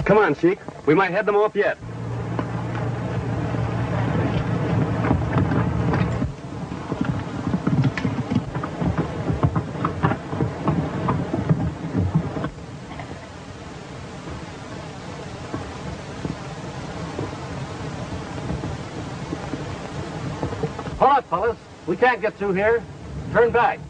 Come on, Sheik. We might head them off yet. Hold up, fellas. We can't get through here. Turn back.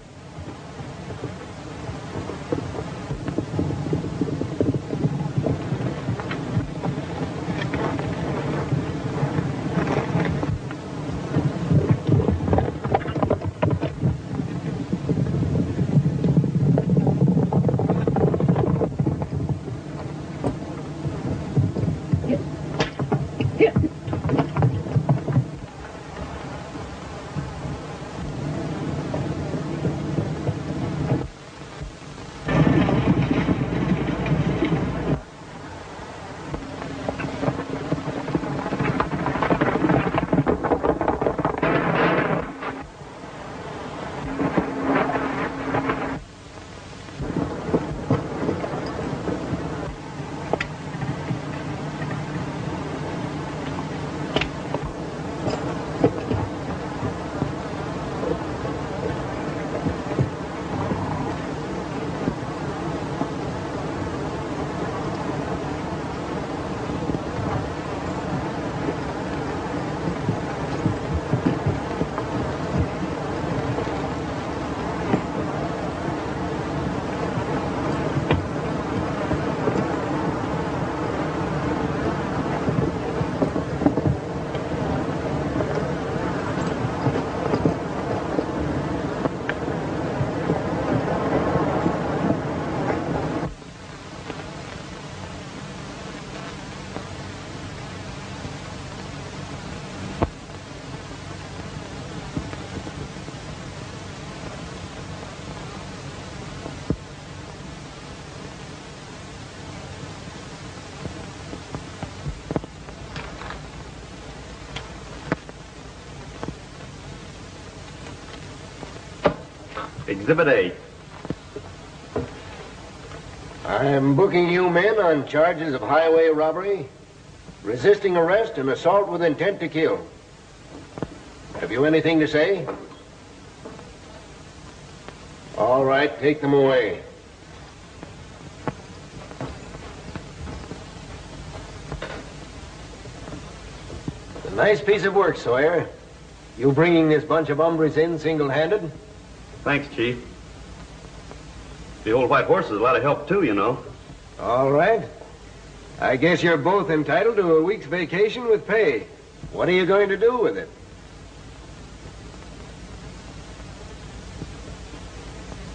Exhibit A. I'm booking you men on charges of highway robbery, resisting arrest, and assault with intent to kill. Have you anything to say? All right, take them away. A nice piece of work, Sawyer. You bringing this bunch of hombres in single-handed? Thanks, Chief. The old white horse is a lot of help, too, you know. All right. I guess you're both entitled to a week's vacation with pay. What are you going to do with it?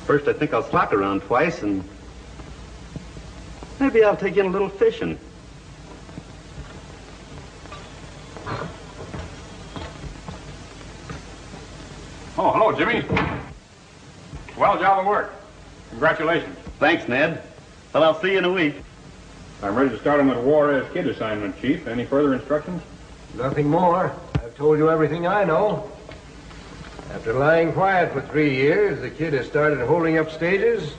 First, I think I'll slack around twice, and maybe I'll take in a little fishing. Oh, hello, Jimmy. Well, job of work. Congratulations. Thanks, Ned. Well, I'll see you in a week. I'm ready to start on that Juarez kid assignment, Chief. Any further instructions? Nothing more. I've told you everything I know. After lying quiet for 3 years, the kid has started holding up stages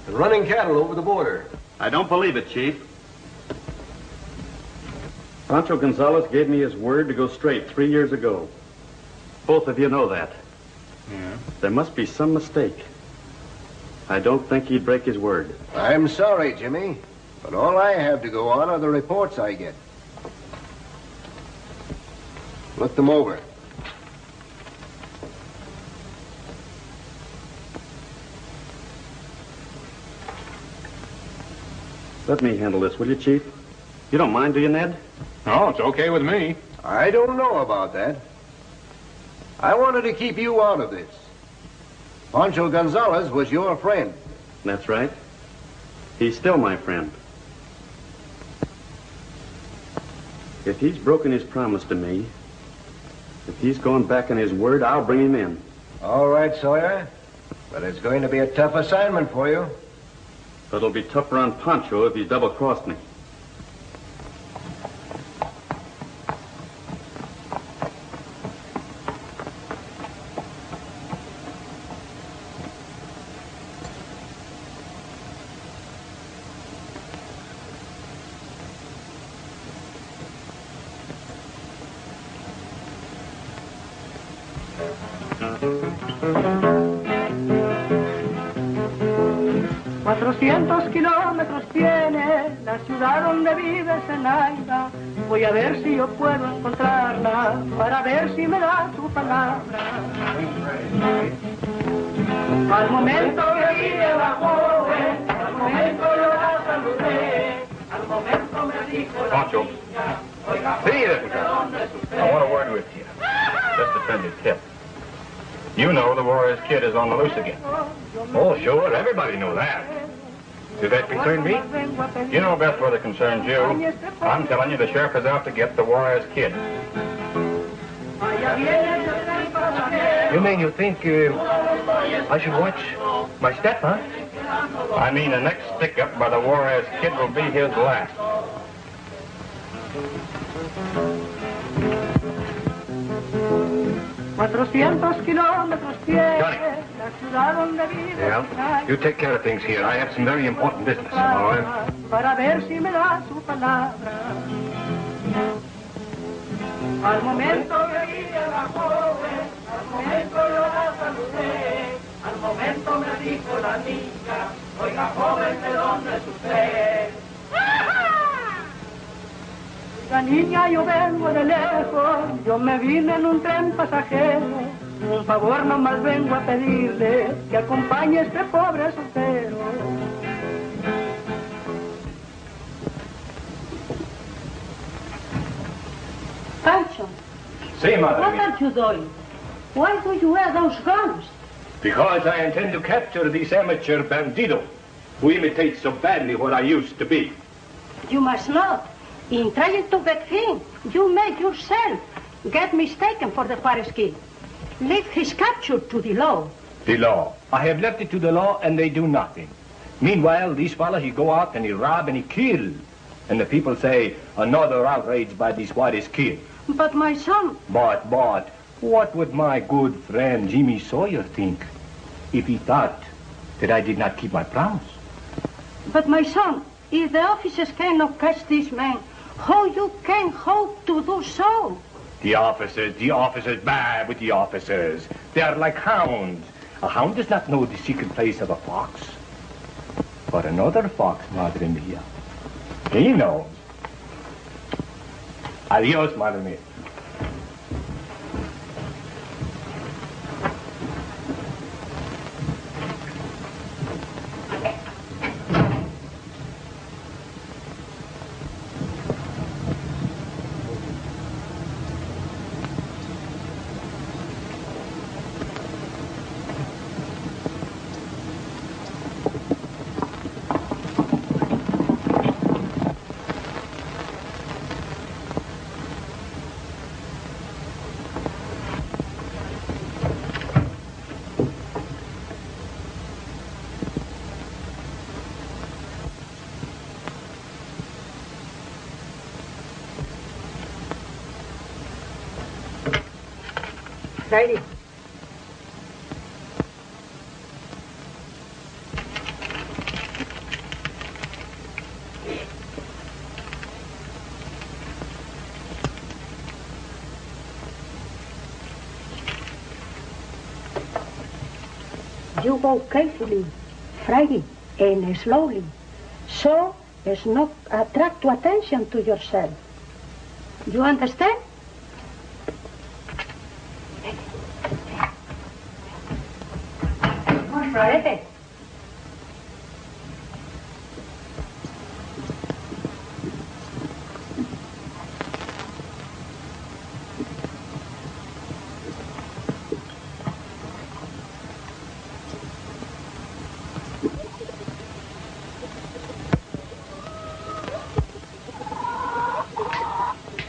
and running cattle over the border. I don't believe it, Chief. Pancho Gonzalez gave me his word to go straight 3 years ago. Both of you know that. Yeah. There must be some mistake. I don't think he'd break his word. I'm sorry, Jimmy, but all I have to go on are the reports I get. Look them over. Let me handle this, will you, Chief? You don't mind, do you, Ned? No, it's okay with me. I don't know about that. I wanted to keep you out of this. Pancho Gonzalez was your friend. That's right. He's still my friend. If he's broken his promise to me, if he's gone back on his word, I'll bring him in. All right, Sawyer. But it's going to be a tough assignment for you. It'll be tougher on Pancho if he double-crossed me. $400 kilómetros tiene la ciudad donde vive Zenaida. Voy a ver si yo puedo encontrarla, para ver si me da su palabra. Al momento que vive la joven, al momento yo la saludé, al momento me dijo la Pancho. niña, oiga, See joven, ¿de dónde es usted? I want a word with you. Just a friendly tip. You know the Warriors Kid is on the loose again. Oh, sure. Everybody knew that. Does that concern me? You know best whether it concerns you. I'm telling you, the sheriff is out to get the Warriors Kid. You mean you think I should watch my step, huh? I mean, the next stick-up by the Warriors Kid will be his last. $400 kilómetros tiene la ciudad donde vive. Yeah, you take care of things here. I have some very important business. All right? Para ver si me da su palabra. Al momento que vive la joven, al momento yo la saludé, al momento me dijo la niña, oiga joven, ¿de dónde es usted? La niña, yo vengo de lejos, yo me vine en un tren pasajero. Un favor nomás vengo a pedirle, que acompañe a este pobre soltero. Pancho, See, Mother. what are you doing? Why do you wear those guns? Because I intend to capture this amateur bandido who imitates so badly what I used to be. You must not. In trying to get him, you make yourself get mistaken for the Juarez Kid. Leave his capture to the law. The law. I have left it to the law, and they do nothing. Meanwhile, these fellows, he go out and he rob and he kill. And the people say, another outrage by this Juarez Kid. But my son... But, what would my good friend Jimmy Sawyer think if he thought that I did not keep my promise? But my son, if the officers cannot catch this man, how you can hope to do so? The officers, bad with the officers. They are like hounds. A hound does not know the secret place of a fox. But another fox, Madre Mia, he knows. Adios, Madre Mia. Ready. You go carefully, Friday, and slowly, so as not attract attention to yourself. You understand? Ready?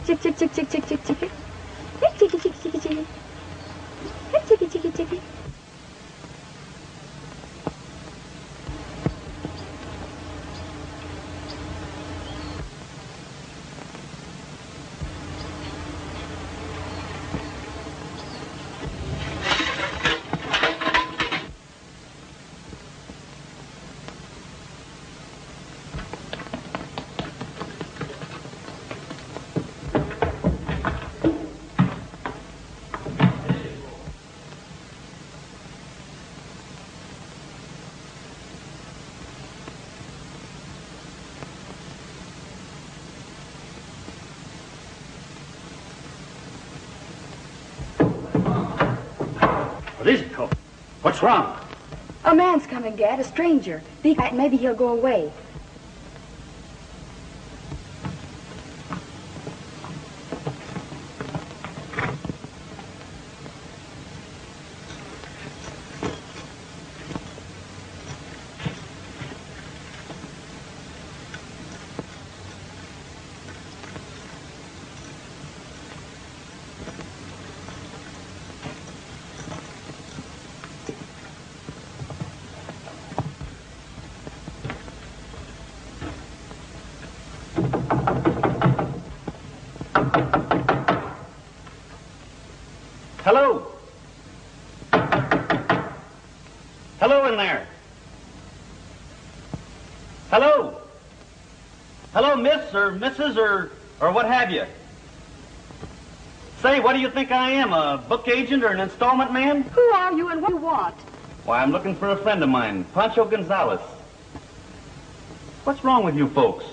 Chick, chick, chick, chick, chick, chick, chick. Chicky, chicky, chicky, chicky. Chicky, chicky, chicky. What is it, Hope? What's wrong? A man's coming, Dad, a stranger. Be quiet, maybe he'll go away. Hello? Hello in there? Hello? Hello, miss or Mrs. or what have you? Say, what do you think I am, a book agent or an installment man? Who are you and what do you want? Why, I'm looking for a friend of mine, Pancho Gonzalez. What's wrong with you folks?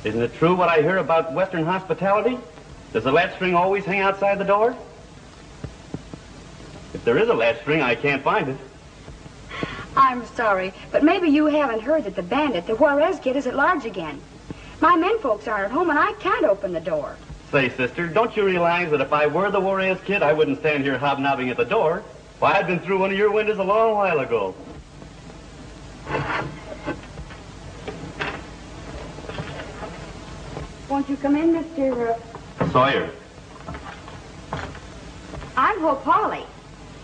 Isn't it true what I hear about Western hospitality? Does the latch string always hang outside the door? If there is a latch string, I can't find it. I'm sorry, but maybe you haven't heard that the bandit, the Juarez kid, is at large again. My men folks aren't at home, and I can't open the door. Say, sister, don't you realize that if I were the Juarez kid, I wouldn't stand here hobnobbing at the door? Why, I'd been through one of your windows a long while ago. Won't you come in, Mr. Sawyer. I'm Hope Hawley,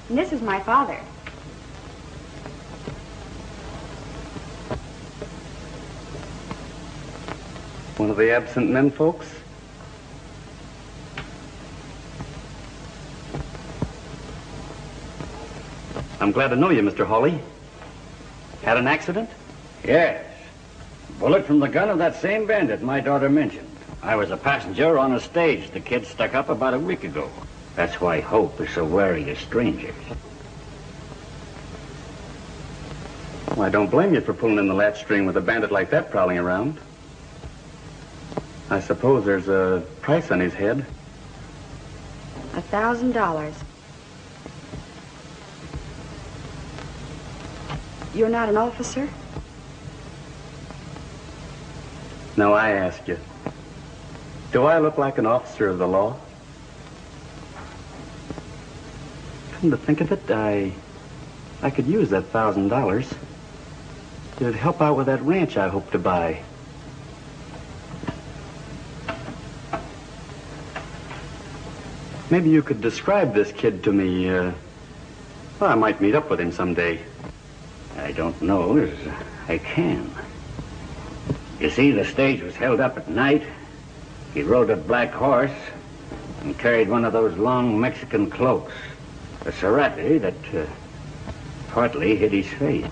and this is my father. One of the absent men folks? I'm glad to know you, Mr. Hawley. Had an accident? Yes. Bullet from the gun of that same bandit my daughter mentioned. I was a passenger on a stage the kid stuck up about a week ago. That's why Hope is so wary of strangers. Well, I don't blame you for pulling in the latch string with a bandit like that prowling around. I suppose there's a price on his head. $1,000. You're not an officer? Now I ask you, do I look like an officer of the law? Come to think of it, I could use that $1,000. It'd help out with that ranch I hope to buy. Maybe you could describe this kid to me. Well, I might meet up with him someday. I don't know as I can. You see, the stage was held up at night. He rode a black horse and carried one of those long Mexican cloaks, a serape that partly hid his face.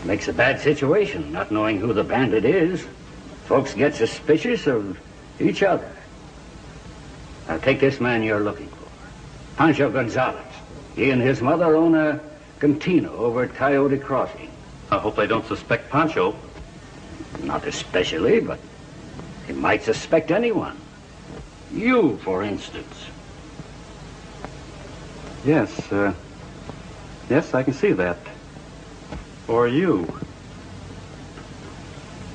Makes a bad situation, not knowing who the bandit is. Folks get suspicious of each other. Now, take this man you're looking for. Pancho Gonzalez. He and his mother own a cantina over at Coyote Crossing. I hope they don't suspect Pancho. Not especially, but they might suspect anyone. You, for instance. Yes, yes, I can see that. Or you.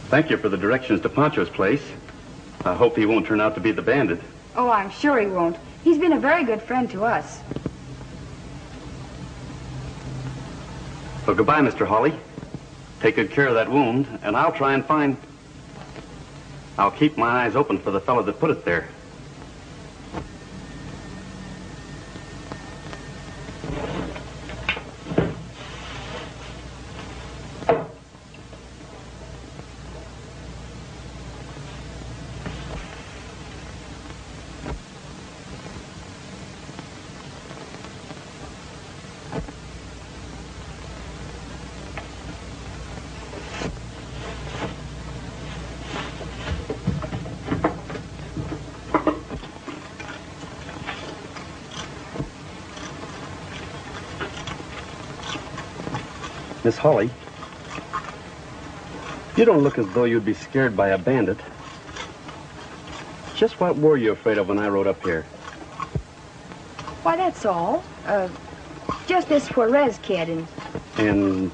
Thank you for the directions to Pancho's place. I hope he won't turn out to be the bandit. Oh, I'm sure he won't. He's been a very good friend to us. Well, goodbye, Mr. Hawley. Take good care of that wound, and I'll try and find... I'll keep my eyes open for the fellow that put it there. Miss Hawley, you don't look as though you'd be scared by a bandit. Just what were you afraid of when I rode up here? Why, that's all. Just this Juarez kid And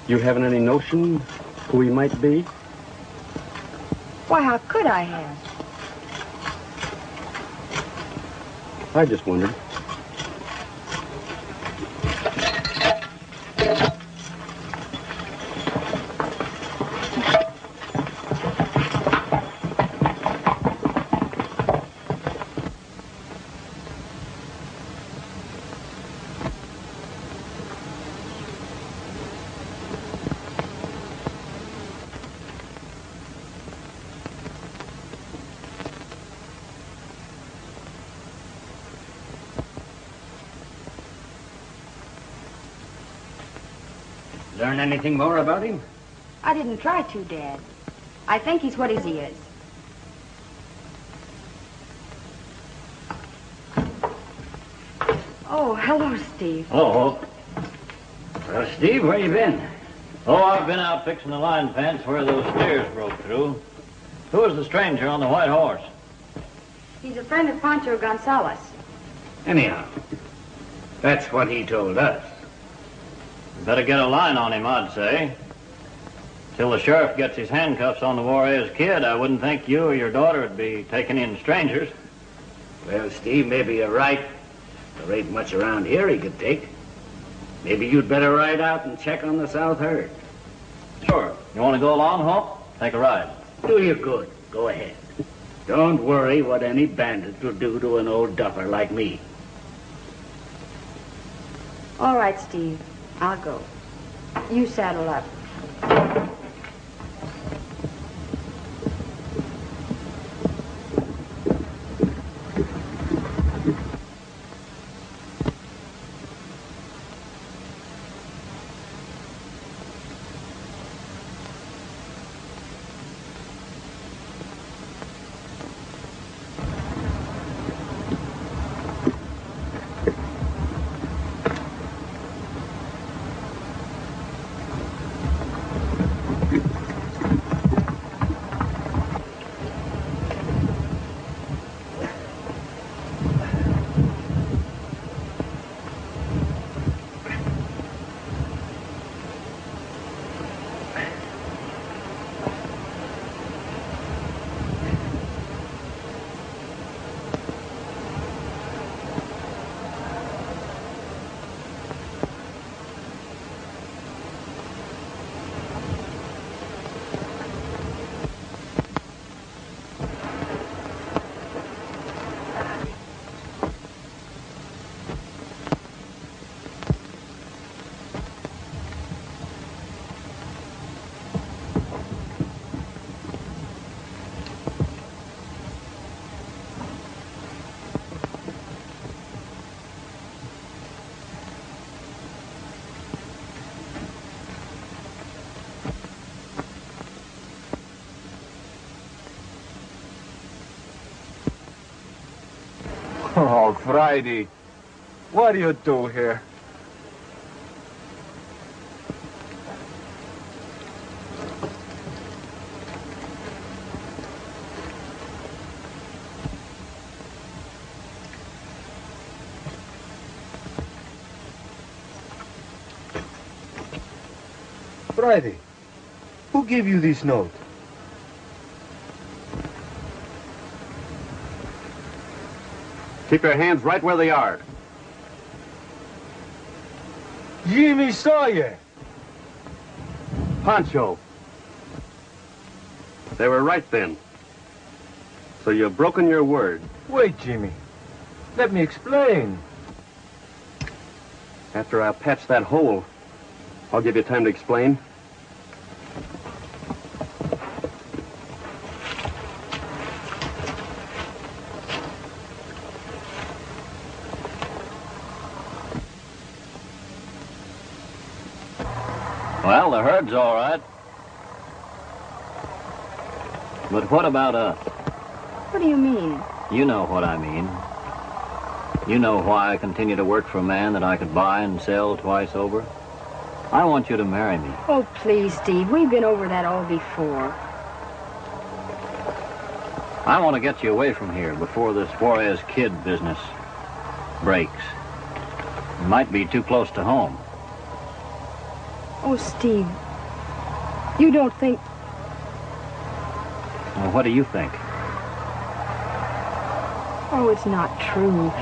you haven't any notion who he might be? Why, how could I have? I just wondered. Learn anything more about him? I didn't try to, Dad. I think he's what he is. Oh, hello, Steve. Hello. Well, Steve, where you been? Oh, I've been out fixing the line fence where those steers broke through. Who is the stranger on the white horse? He's a friend of Pancho Gonzalez. Anyhow, that's what he told us. Better get a line on him, I'd say. Till the sheriff gets his handcuffs on the Juarez kid, I wouldn't think you or your daughter would be taking in strangers. Well, Steve, maybe you're right. There ain't much around here he could take. Maybe you'd better ride out and check on the south herd. Sure. You want to go along, Hope? Take a ride. Do you good. Go ahead. Don't worry what any bandit will do to an old duffer like me. All right, Steve. I'll go. You saddle up. Oh, Friday. What do you do here? Friday, who gave you this note? Keep your hands right where they are. Jimmy Sawyer. Pancho. They were right then. So you've broken your word. Wait, Jimmy. Let me explain. After I patch that hole, I'll give you time to explain. Well, the herd's all right. But what about us? What do you mean? You know what I mean. You know why I continue to work for a man that I could buy and sell twice over. I want you to marry me. Oh, please, Steve. We've been over that all before. I want to get you away from here before this Juarez kid business breaks. It might be too close to home. Oh, Steve. You don't think... Well, what do you think? Oh, it's not true.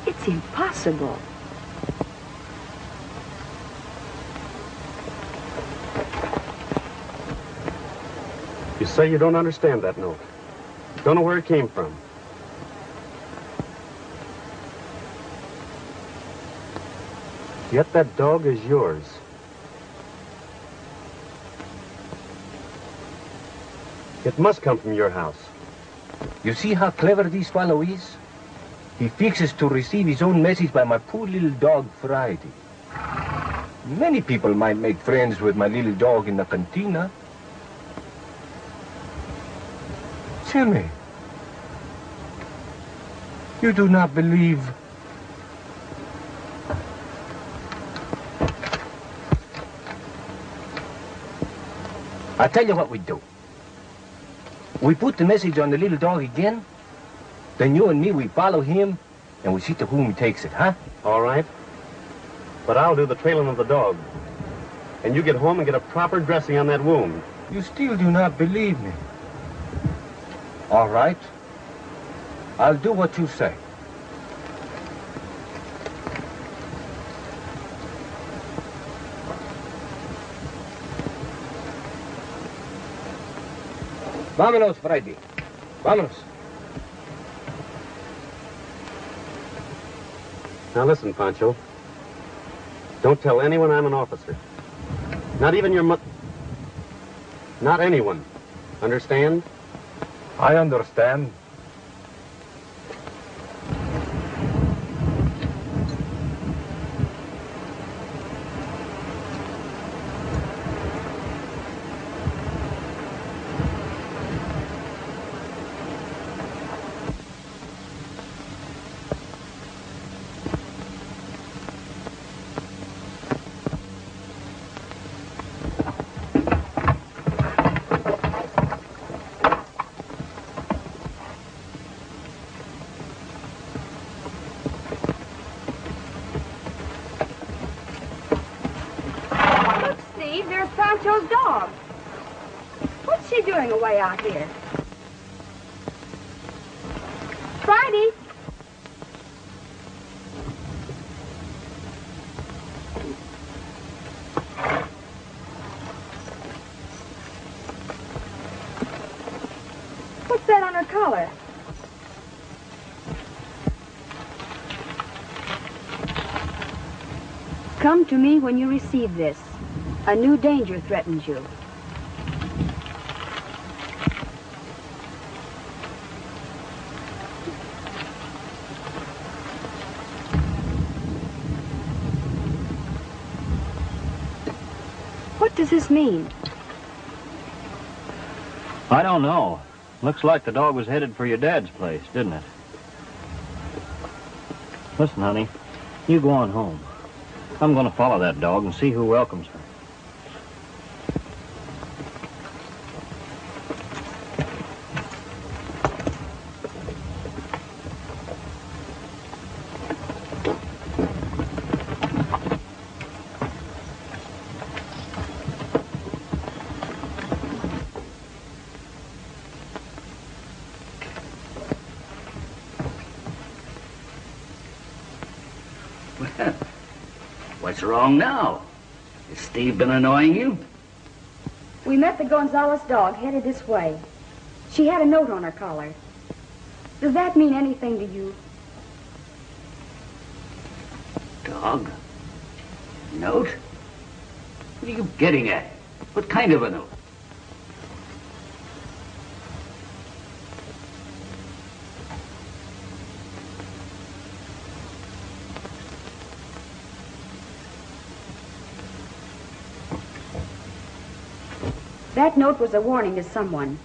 It's impossible. You say you don't understand that note. Don't know where it came from. Yet that dog is yours. It must come from your house. You see how clever this fellow is? He fixes to receive his own message by my poor little dog, Friday. Many people might make friends with my little dog in the cantina. Jimmy, you do not believe... I'll tell you what we do. We put the message on the little dog again, then you and me, we follow him, and we see to whom he takes it, huh? All right. But I'll do the trailing of the dog. And you get home and get a proper dressing on that wound. You still do not believe me. All right. I'll do what you say. Vámonos, Friday. Vámonos. Now listen, Pancho. Don't tell anyone I'm an officer. Not even your not anyone. Understand? I understand. There's Pancho's dog. What's she doing away out here? Friday. What's that on her collar? Come to me when you receive this. A new danger threatens you. What does this mean? I don't know. Looks like the dog was headed for your dad's place, didn't it? Listen, honey, you go on home. I'm going to follow that dog and see who welcomes her. What's wrong now? Has Steve been annoying you? We met the Gonzales dog headed this way. She had a note on her collar. Does that mean anything to you? Dog? Note? What are you getting at? What kind of a note? That note was a warning to someone.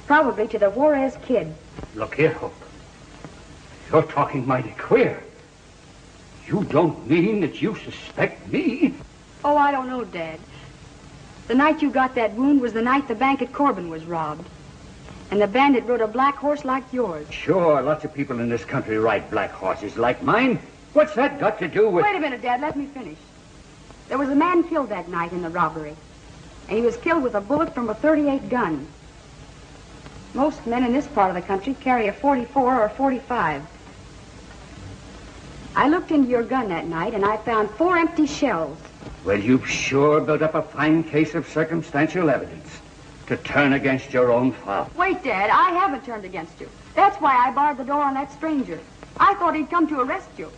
Probably to the Juarez kid. Look here, Hope. You're talking mighty queer. You don't mean that you suspect me? Oh, I don't know, Dad. The night you got that wound was the night the bank at Corbin was robbed. And the bandit rode a black horse like yours. Sure, lots of people in this country ride black horses like mine. What's that got to do with... Wait a minute, Dad. Let me finish. There was a man killed that night in the robbery. And he was killed with a bullet from a .38 gun. Most men in this part of the country carry a .44 or a .45. I looked into your gun that night, and I found 4 empty shells. Well, you've sure built up a fine case of circumstantial evidence to turn against your own father. Wait, Dad. I haven't turned against you. That's why I barred the door on that stranger. I thought he'd come to arrest you.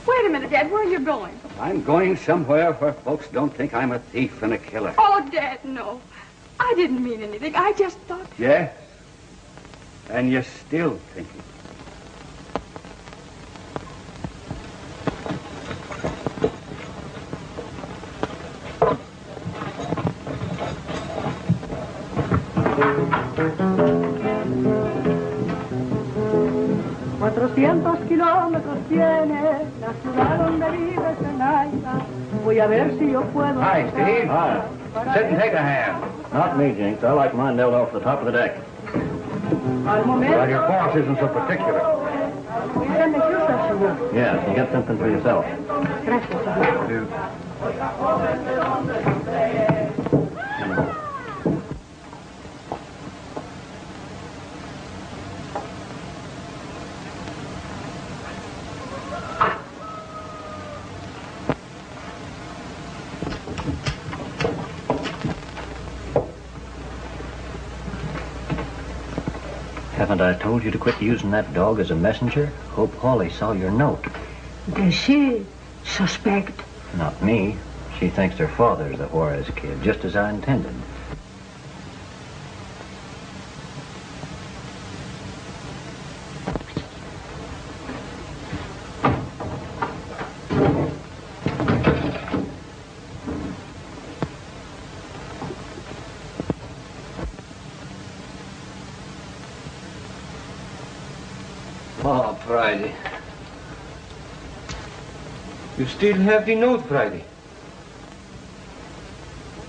Wait a minute, Dad. Where are you going? I'm going somewhere where folks don't think I'm a thief and a killer. Oh, Dad, no. I didn't mean anything. I just thought... Yes? And you're still thinking. Kilómetros tiene la ciudad donde vive Zenaida. Voy a ver si yo puedo. Hi, Steve. Hi. Sit and take a hand. Not me, Jinx. I like mine dealt off the top of the deck. Well, your boss isn't so particular. Yes, and get something for yourself. Haven't I told you to quit using that dog as a messenger? Hope Hawley saw your note. Does she suspect? Not me. She thinks her father's the Juarez kid, just as I intended. Oh, Friday. You still have the note, Friday.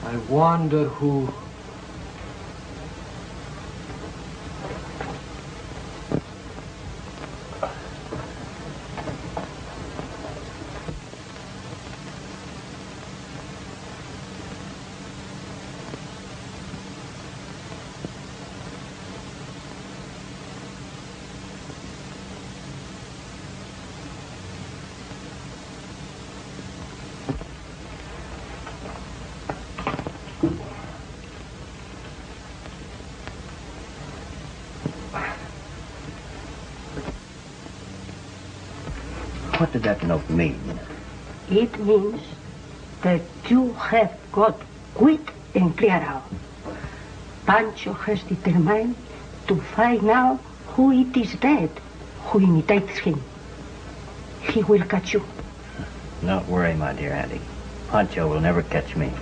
I wonder who... What did that note mean? It means that you have got quit and clear out. Pancho has determined to find out who it is that who imitates him. he will catch you. Don't worry, my dear Auntie. Pancho will never catch me.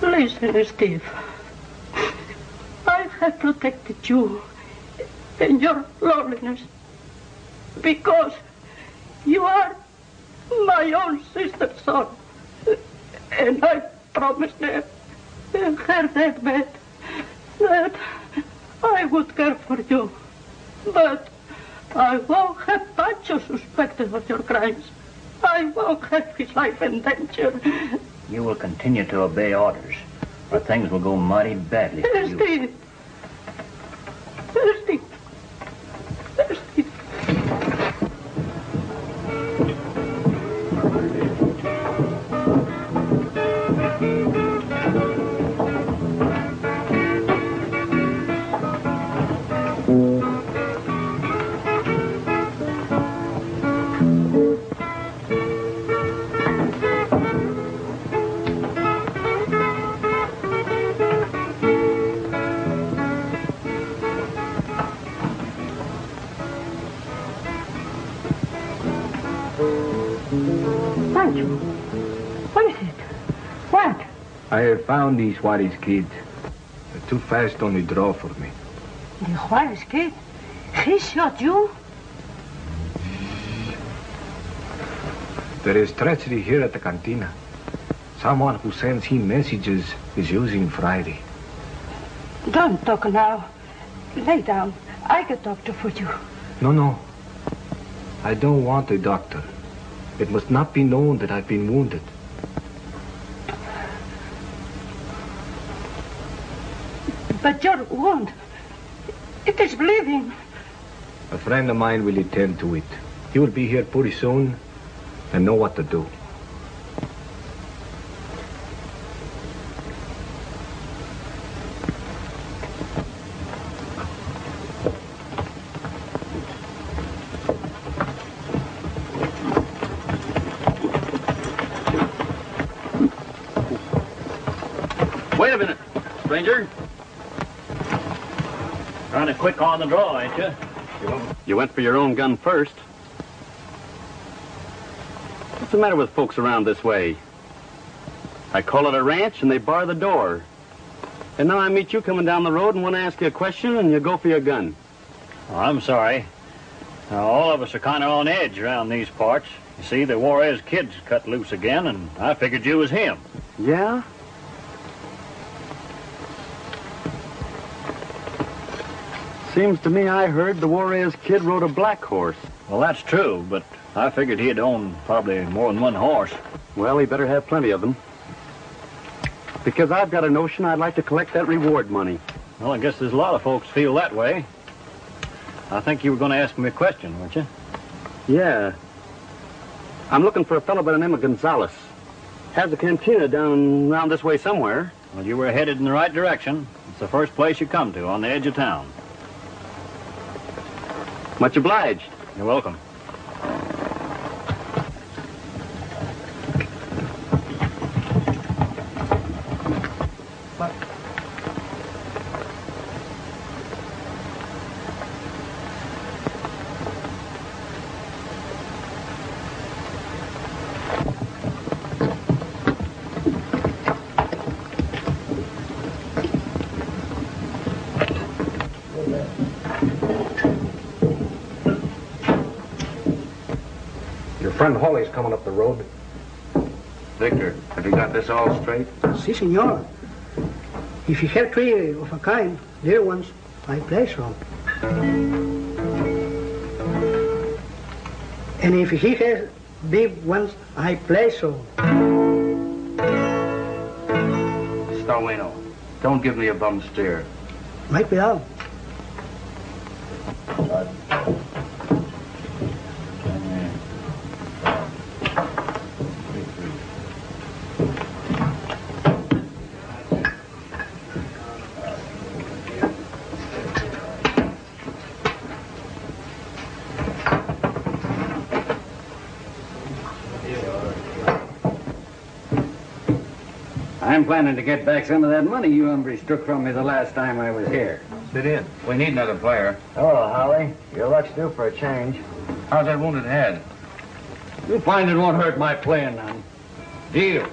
Listen, Steve. I have protected you in your loneliness because you are my own sister's son. And I promised her in her deathbed that I would care for you. But I won't have Pancho suspected of your crimes. I won't have his life in danger. You will continue to obey orders, or things will go mighty badly for you. Steve. Steve. Steve. Pancho, what is it? What? I have found these Juarez kids. They're too fast on the draw for me. The Juarez kid? He shot you? There is treachery here at the cantina. Someone who sends him messages is using Friday. Don't talk now. Lay down. I get doctor for you. No. I don't want a doctor. It must not be known that I've been wounded. But your wound, it is bleeding. A friend of mine will attend to it. He will be here pretty soon and know what to do. Wait a minute, stranger. Kind of quick on the draw, ain't you? You went for your own gun first. What's the matter with folks around this way? I call it a ranch and they bar the door. And now I meet you coming down the road and want to ask you a question and you go for your gun. Oh, I'm sorry. All of us are kind of on edge around these parts. You see, the Juarez kid's cut loose again, and I figured you was him. Yeah? Seems to me I heard the Juarez kid rode a black horse. Well, that's true, but I figured he'd own probably more than one horse. Well, he better have plenty of them. Because I've got a notion I'd like to collect that reward money. Well, I guess there's a lot of folks feel that way. I think you were going to ask me a question, weren't you? Yeah. I'm looking for a fellow by the name of Gonzalez. Has a cantina down around this way somewhere. Well, you were headed in the right direction. It's the first place you come to, on the edge of town. Much obliged. You're welcome. Friend Holly's coming up the road. Victor, have you got this all straight? Si, senor. If he have tree of a kind, dear ones, I play so. And if he has big ones, I play so. Stowino, don't give me a bum steer. Might be out. I'm planning to get back some of that money you hombres took from me the last time I was here. Sit in. We need another player. Hello, Holly. Your luck's due for a change. How's that wounded head? You'll find it won't hurt my playing none. Deal.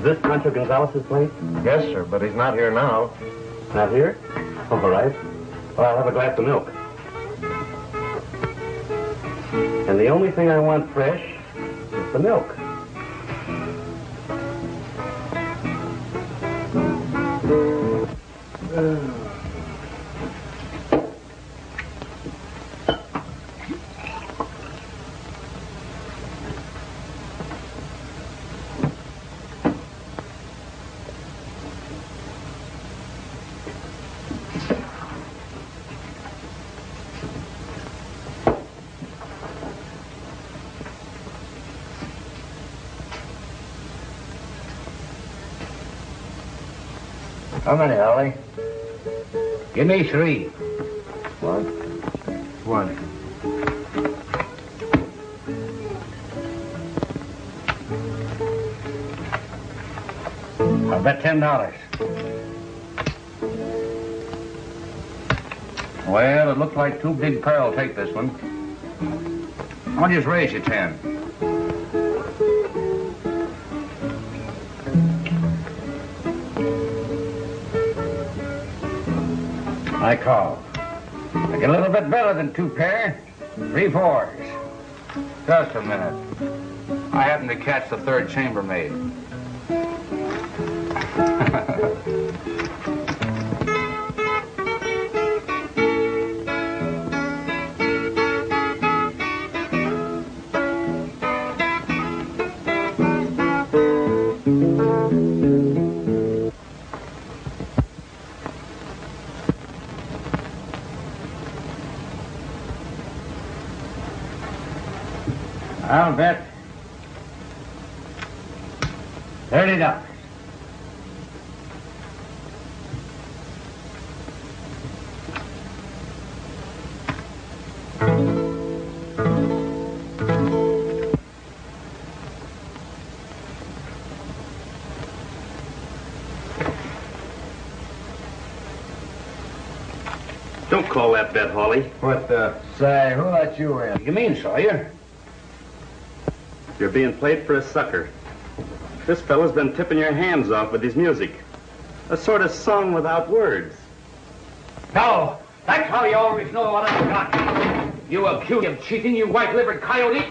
This Pancho Gonzalez's place? Yes, sir, but he's not here now. Not here? All right. Well, I'll have a glass of milk. And the only thing I want fresh is the milk. How many, Holly? Give me 3. What? One. I'll bet $10. Well, it looks like 2 big pair will take this one. I'll just raise you 10. I call. I get a little bit better than 2 pair. 3 4s. Just a minute. I happen to catch the 3rd chambermaid. I'll bet $30. Don't call that bet, Hawley. What the? Say, who let you in? You mean, Sawyer? You're being played for a sucker. This fellow's been tipping your hands off with his music. A sort of song without words. No, that's how you always know what I've got. You accuse me of cheating, you white-livered coyote.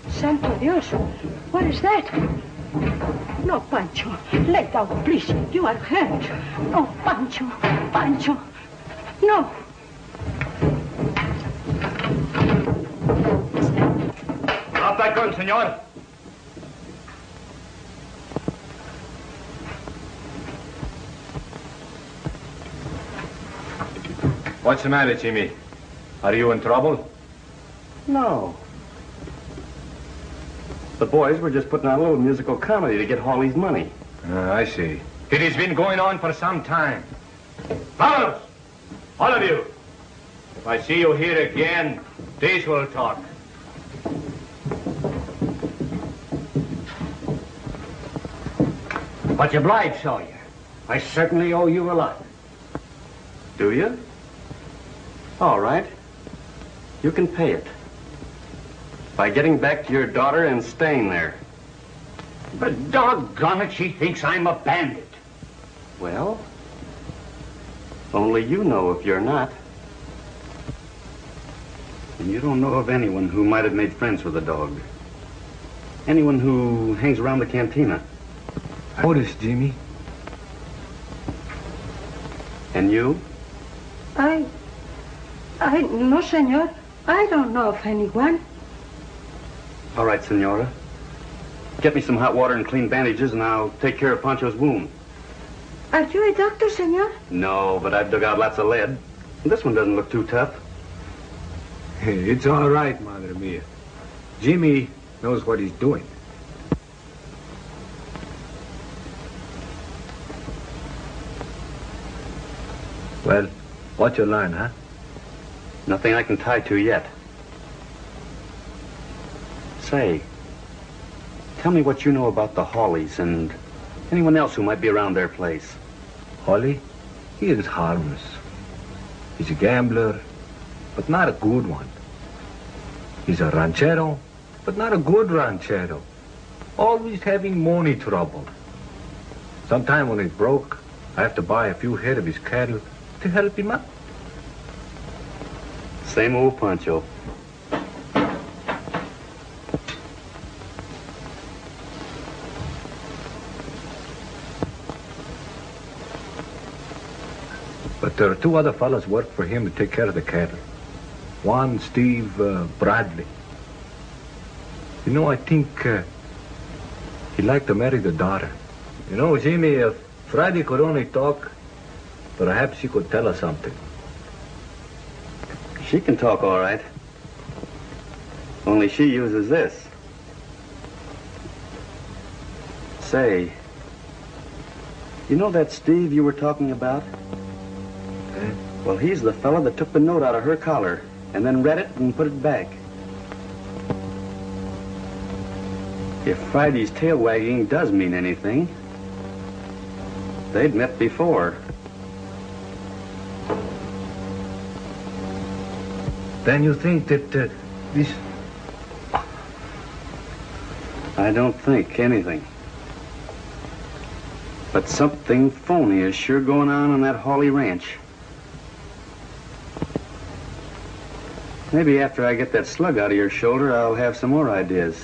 Santo Dios, what is that? No, Pancho, let go, please. You are hurt. No, Pancho, Pancho, no. Drop that gun, senor. What's the matter, Jimmy? Are you in trouble? No. The boys were just putting on a little musical comedy to get Hawley's money. I see. It has been going on for some time. Fellows, all of you, if I see you here again, these will talk. Much obliged, Sawyer. I certainly owe you a lot. Do you? All right. You can pay it. By getting back to your daughter and staying there. But doggone it, she thinks I'm a bandit. Well, only you know if you're not. And you don't know of anyone who might have made friends with the dog. Anyone who hangs around the cantina. What is Jimmy? And you? No, senor. I don't know of anyone. All right, senora. Get me some hot water and clean bandages, and I'll take care of Pancho's wound. Are you a doctor, senor? No, but I've dug out lots of lead. This one doesn't look too tough. It's all right, Madre Mia. Jimmy knows what he's doing. Well, what you learn, huh? Nothing I can tie to yet. Say, tell me what you know about the Hawleys and anyone else who might be around their place. Hawley? He is harmless. He's a gambler, but not a good one. He's a ranchero, but not a good ranchero. Always having money trouble. Sometime when he's broke, I have to buy a few head of his cattle to help him out. Same old Pancho. But there are two other fellows work for him to take care of the cattle. One, Steve Bradley. You know, I think he'd like to marry the daughter. You know, Jimmy, if Friday could only talk, perhaps he could tell us something. She can talk all right. Only she uses this. Say, you know that Steve you were talking about? Well, he's the fella that took the note out of her collar and then read it and put it back. If Friday's tail wagging does mean anything, they'd met before. Then you think that this... I don't think anything. But something phony is sure going on that Hawley ranch. Maybe after I get that slug out of your shoulder, I'll have some more ideas.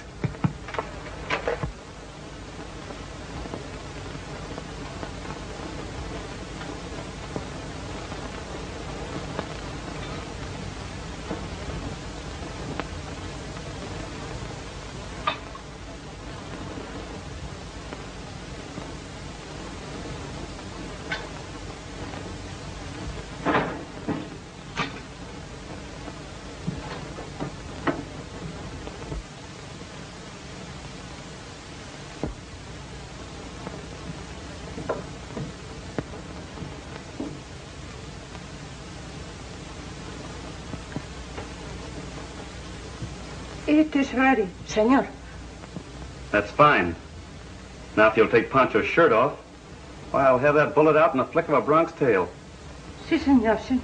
It is ready, senor. That's fine. Now, if you'll take Pancho's shirt off, why, I'll have that bullet out in the flick of a bronc tail. Si, senor, si.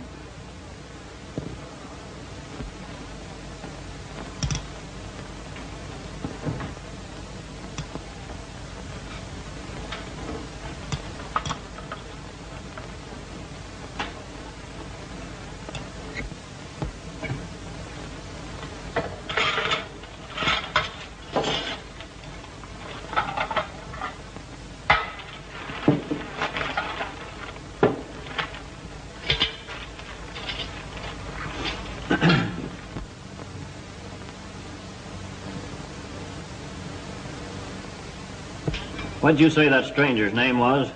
What'd you say that stranger's name was?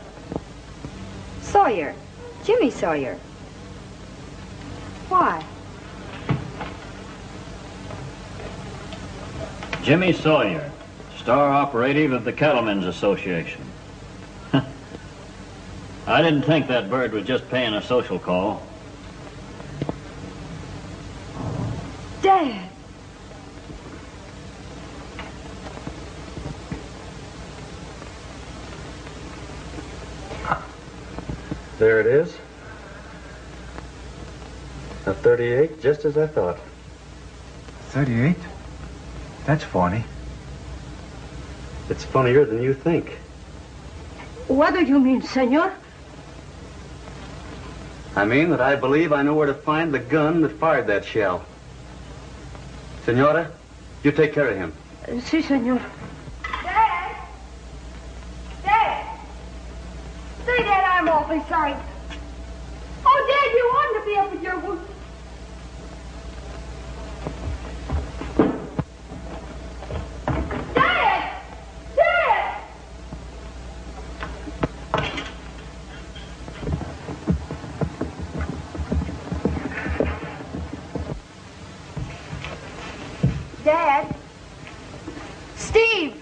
Sawyer. Jimmy Sawyer. Why? Jimmy Sawyer, star operative of the Cattlemen's Association. I didn't think that bird was just paying a social call. Dad. There it is. A 38, just as I thought. 38? That's funny. It's funnier than you think. What do you mean, senor? I mean that I believe I know where to find the gun that fired that shell. Senora, you take care of him. Si, senor. Dad! Dad! Say, Dad, I'm awfully sorry. Oh, Dad, you oughtn't to be up with your wound. Dad! Dad! Dad? Steve!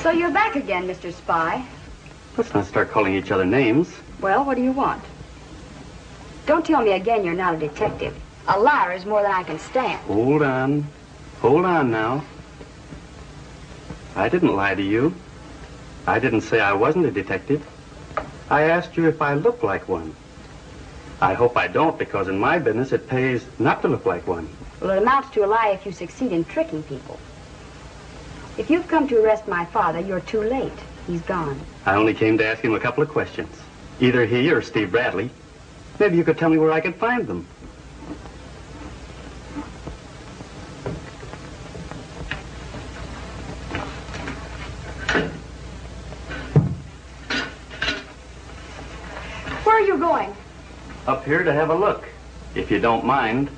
So you're back again, Mr. Spy. Let's not start calling each other names. Well, what do you want? Don't tell me again you're not a detective. A liar is more than I can stand. Hold on. Hold on now. I didn't lie to you. I didn't say I wasn't a detective. I asked you if I look like one. I hope I don't, because in my business it pays not to look like one. Well, it amounts to a lie if you succeed in tricking people. If you've come to arrest my father, you're too late. He's gone. I only came to ask him a couple of questions. Either he or Steve Bradley. Maybe you could tell me where I could find them. Where are you going? Up here to have a look, if you don't mind.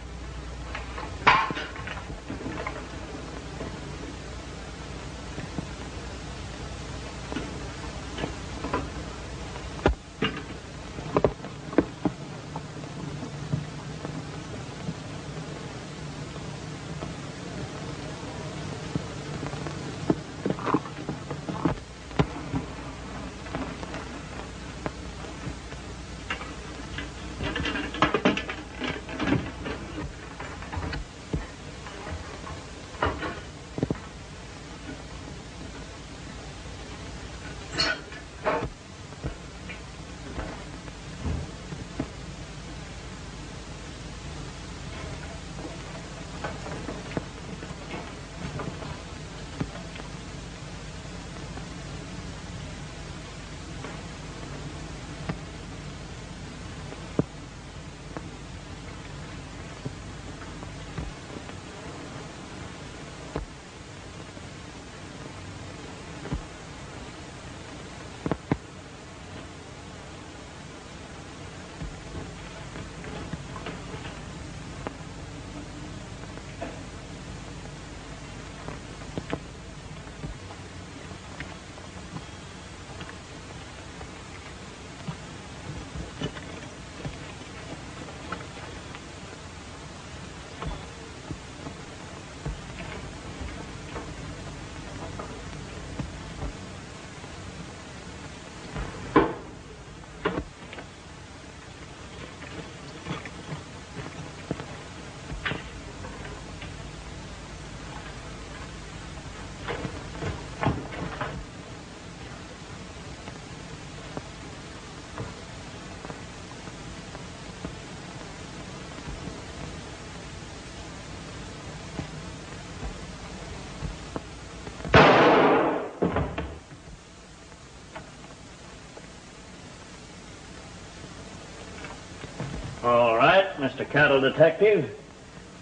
Mr. Cattle Detective.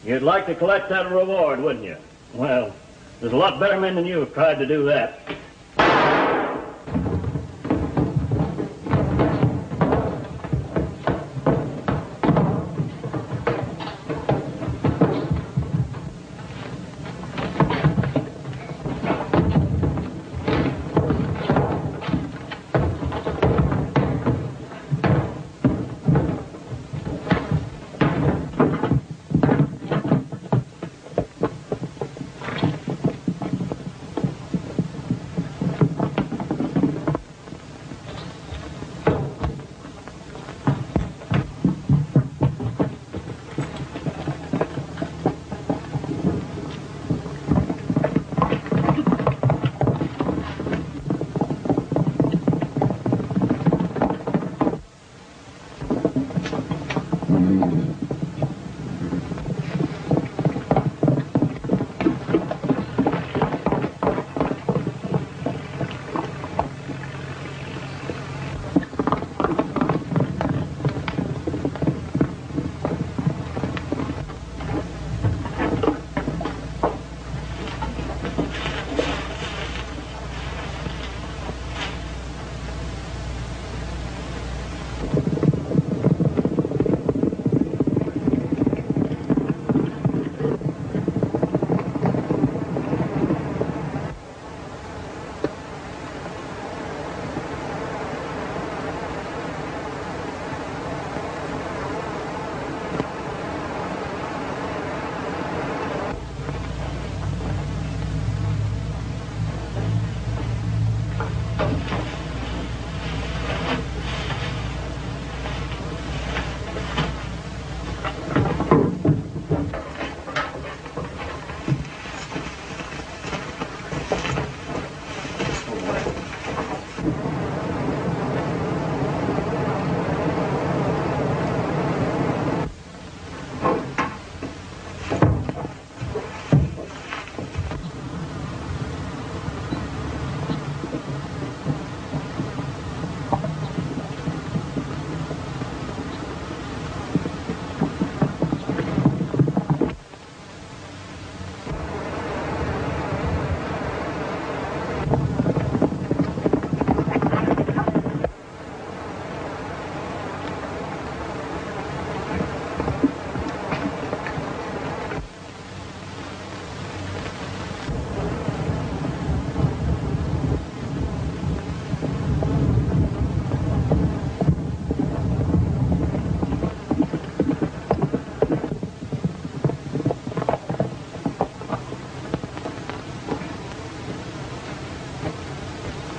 You'd like to collect that reward, wouldn't you? Well, there's a lot better men than you have tried to do that.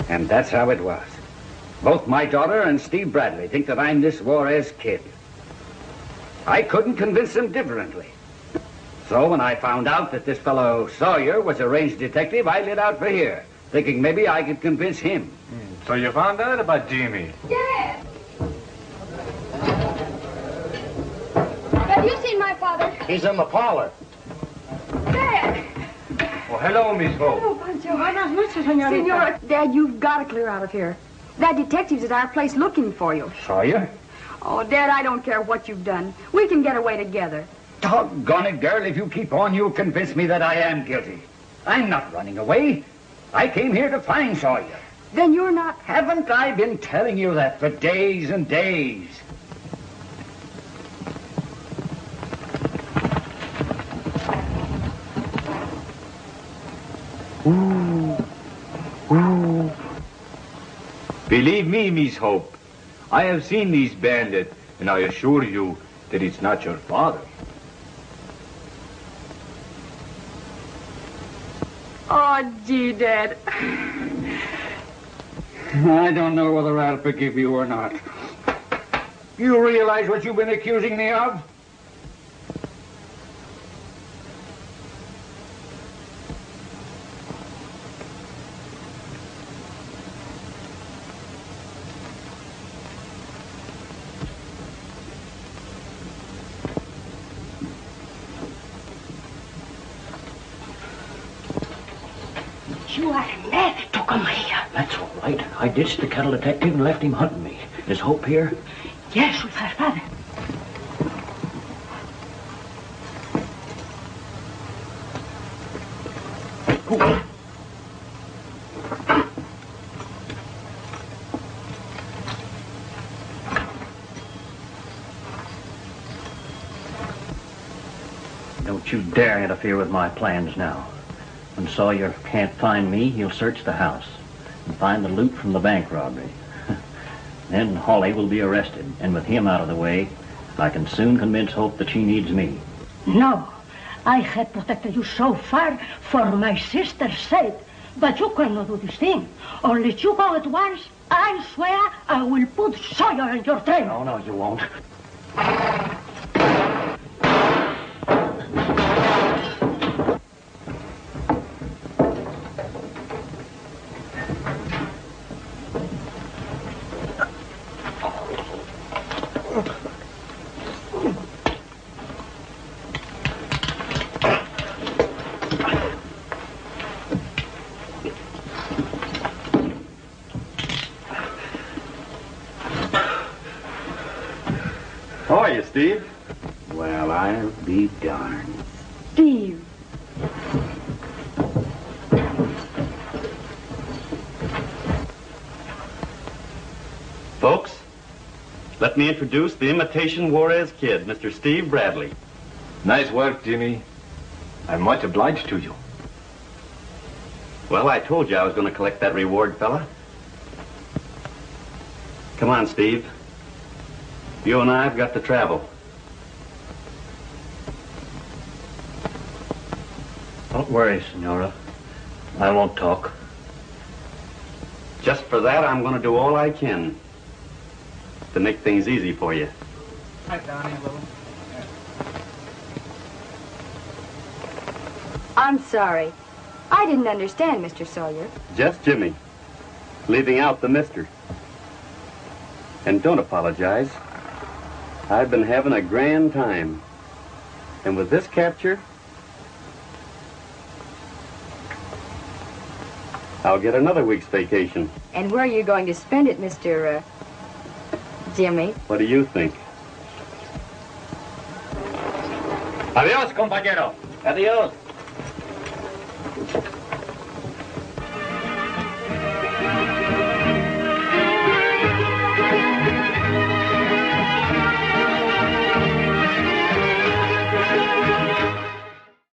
And that's how it was. Both my daughter and Steve Bradley think that I'm this Juarez kid. I couldn't convince them differently. So when I found out that this fellow Sawyer was a range detective, I lit out for here, thinking maybe I could convince him. So you found out about Jimmy? Yes. Have you seen my father? He's in the parlor. Dad! Oh, hello, Miss Hope. Hello, Pancho. Buenas noches, señorita. Senora, Dad, you've got to clear out of here. That detective's at our place looking for you. Sawyer? Oh, Dad, I don't care what you've done. We can get away together. Doggone it, girl, if you keep on, you'll convince me that I am guilty. I'm not running away. I came here to find Sawyer. Then you're not... Haven't I been telling you that for days and days? Ooh. Ooh. Believe me, Miss Hope, I have seen these bandits, and I assure you that it's not your father. Oh, gee, Dad. I don't know whether I'll forgive you or not. You realize what you've been accusing me of? You are mad to come here. That's all right. I ditched the cattle detective and left him hunting me. Is Hope here? Yes, with her father. Don't you dare interfere with my plans now. When Sawyer can't find me, he'll search the house and find the loot from the bank robbery. Then Holly will be arrested, and with him out of the way, I can soon convince Hope that she needs me. No, I have protected you so far for my sister's sake, but you cannot do this thing. Unless you go at once, I swear I will put Sawyer in your train. No, you won't. How are you, Steve? Well, I'll be darned. Steve. Folks, let me introduce the imitation Juarez kid, Mr. Steve Bradley. Nice work, Jimmy. I'm much obliged to you. Well, I told you I was going to collect that reward, fella. Come on, Steve. You and I have got to travel. Don't worry, Senora. I won't talk. Just for that, I'm going to do all I can to make things easy for you. Hi, Donnie. I'm sorry. I didn't understand, Mr. Sawyer. Just Jimmy, leaving out the mister. And don't apologize. I've been having a grand time. And with this capture, I'll get another week's vacation. And where are you going to spend it, Mr. Jimmy? What do you think? Adios, compañero. Adios.